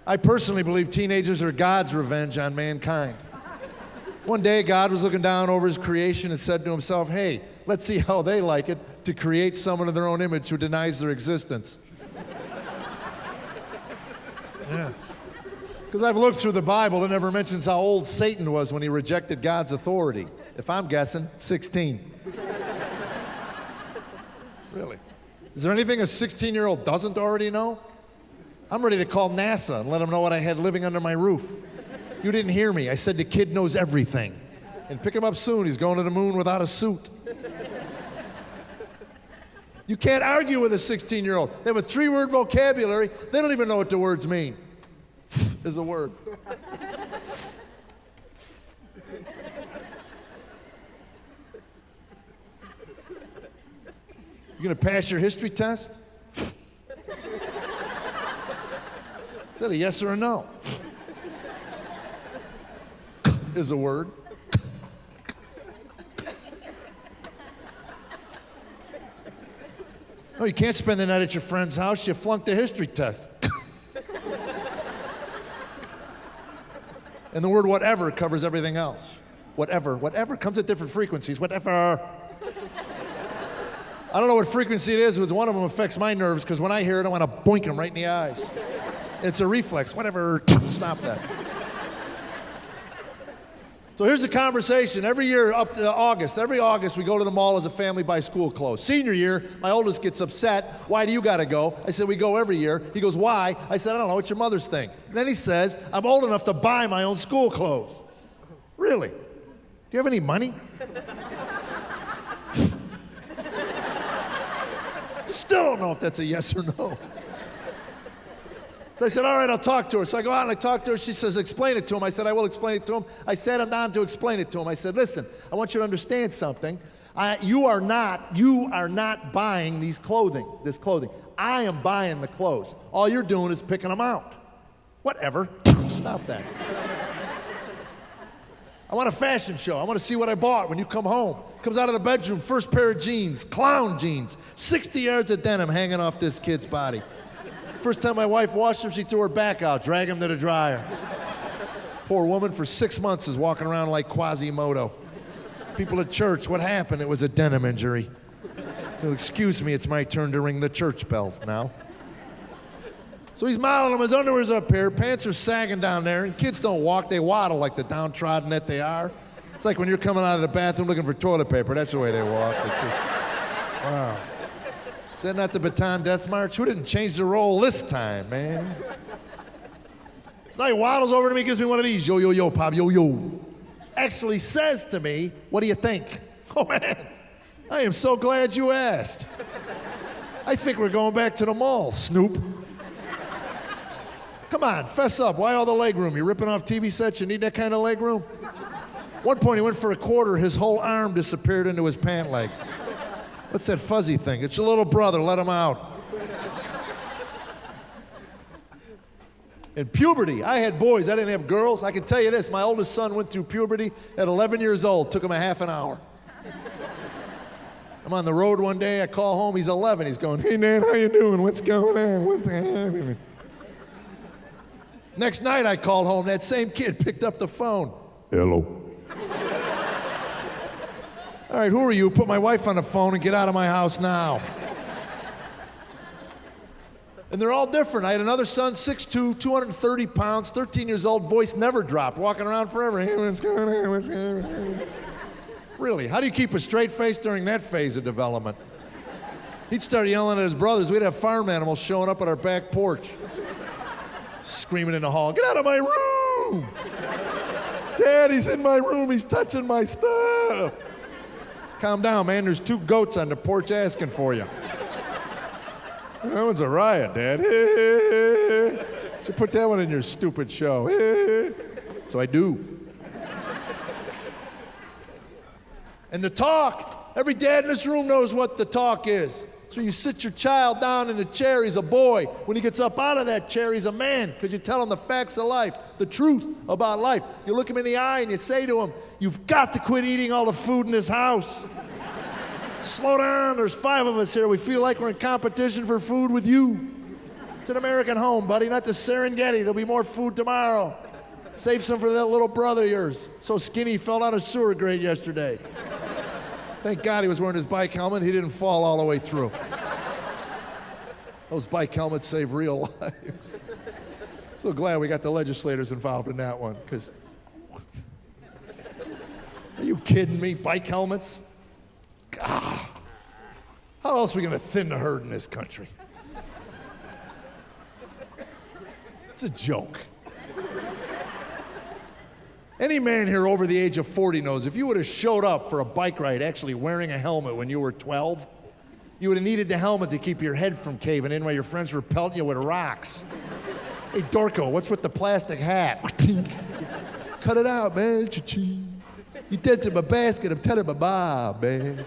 I personally believe teenagers are God's revenge on mankind. One day, God was looking down over his creation and said to himself, hey, let's see how they like it to create someone in their own image who denies their existence. Yeah. Because I've looked through the Bible, it never mentions how old Satan was when he rejected God's authority. If I'm guessing, 16. Really? Is there anything a 16-year-old doesn't already know? I'm ready to call NASA and let them know what I had living under my roof. You didn't hear me. I said the kid knows everything. And pick him up soon. He's going to the moon without a suit. You can't argue with a 16-year-old. They have a 3-word vocabulary. They don't even know what the words mean. Is a word. You gonna pass your history test? Is that a yes or a no? Is a word. No, you can't spend the night at your friend's house. You flunked the history test. And the word whatever covers everything else. Whatever comes at different frequencies. Whatever. I don't know what frequency it is, but one of them affects my nerves because when I hear it, I want to boink him right in the eyes. It's a reflex. Whatever. Stop that. So here's the conversation. Every year up to August, every August we go to the mall as a family, buy school clothes. Senior year, my oldest gets upset. Why do you got to go? I said, we go every year. He goes, why? I said, I don't know. It's your mother's thing. And then he says, I'm old enough to buy my own school clothes. Really? Do you have any money? Still don't know if that's a yes or no. So I said, all right, I'll talk to her. So I go out and I talk to her. She says, explain it to him. I said, I will explain it to him. I sat him down to explain it to him. I said, listen, I want you to understand something. You are not buying this clothing. I am buying the clothes. All you're doing is picking them out. Whatever. Stop that. I want a fashion show. I want to see what I bought when you come home. Comes out of the bedroom, first pair of jeans, clown jeans, 60 yards of denim hanging off this kid's body. First time my wife washed him, she threw her back out, dragged him to the dryer. Poor woman for 6 months is walking around like Quasimodo. People at church, what happened? It was a denim injury. So excuse me, it's my turn to ring the church bells now. So he's modeling him, his underwear's up here, pants are sagging down there, and kids don't walk, they waddle like the downtrodden that they are. It's like when you're coming out of the bathroom looking for toilet paper, that's the way they walk. Wow. Is that not the Bataan Death March? Who didn't change the role this time, man? So now he waddles over to me, gives me one of these, yo, yo, yo, pop, yo, yo. Actually says to me, what do you think? Oh, man, I am so glad you asked. I think we're going back to the mall, Snoop. Come on, fess up. Why all the leg room? You ripping off TV sets? You need that kind of leg room? One point he went for a quarter, his whole arm disappeared into his pant leg. What's that fuzzy thing? It's your little brother, let him out. In puberty, I had boys, I didn't have girls. I can tell you this, my oldest son went through puberty at 11 years old, took him a half an hour. I'm on the road one day, I call home, he's 11, he's going, hey Nan, how you doing? What's going on? What's happening? Next night I called home, that same kid picked up the phone. Hello. All right, who are you? Put my wife on the phone and get out of my house now. And they're all different. I had another son, 6'2", 230 pounds, 13 years old, voice never dropped, walking around forever. Hey, what's going on? What's going on? Really, how do you keep a straight face during that phase of development? He'd start yelling at his brothers. We'd have farm animals showing up at our back porch, screaming in the hall, get out of my room! Daddy's in my room, he's touching my stuff. Calm down, man, there's 2 goats on the porch asking for you. That one's a riot, Dad. Should put that one in your stupid show. So I do. And the talk, every dad in this room knows what the talk is. So you sit your child down in a chair, he's a boy. When he gets up out of that chair, he's a man, because you tell him the facts of life, the truth about life. You look him in the eye and you say to him, you've got to quit eating all the food in this house. Slow down, there's 5 of us here. We feel like we're in competition for food with you. It's an American home, buddy, not the Serengeti. There'll be more food tomorrow. Save some for that little brother of yours. So skinny, he fell down a sewer grate yesterday. Thank God he was wearing his bike helmet. He didn't fall all the way through. Those bike helmets save real lives. So glad we got the legislators involved in that one, because are you kidding me? Bike helmets? God. How else are we going to thin the herd in this country? It's a joke. Any man here over the age of 40 knows if you would have showed up for a bike ride actually wearing a helmet when you were 12, you would have needed the helmet to keep your head from caving in while your friends were pelting you with rocks. Hey, Dorco, what's with the plastic hat? Cut it out, man. You dented my basket. I'm telling my mom, man.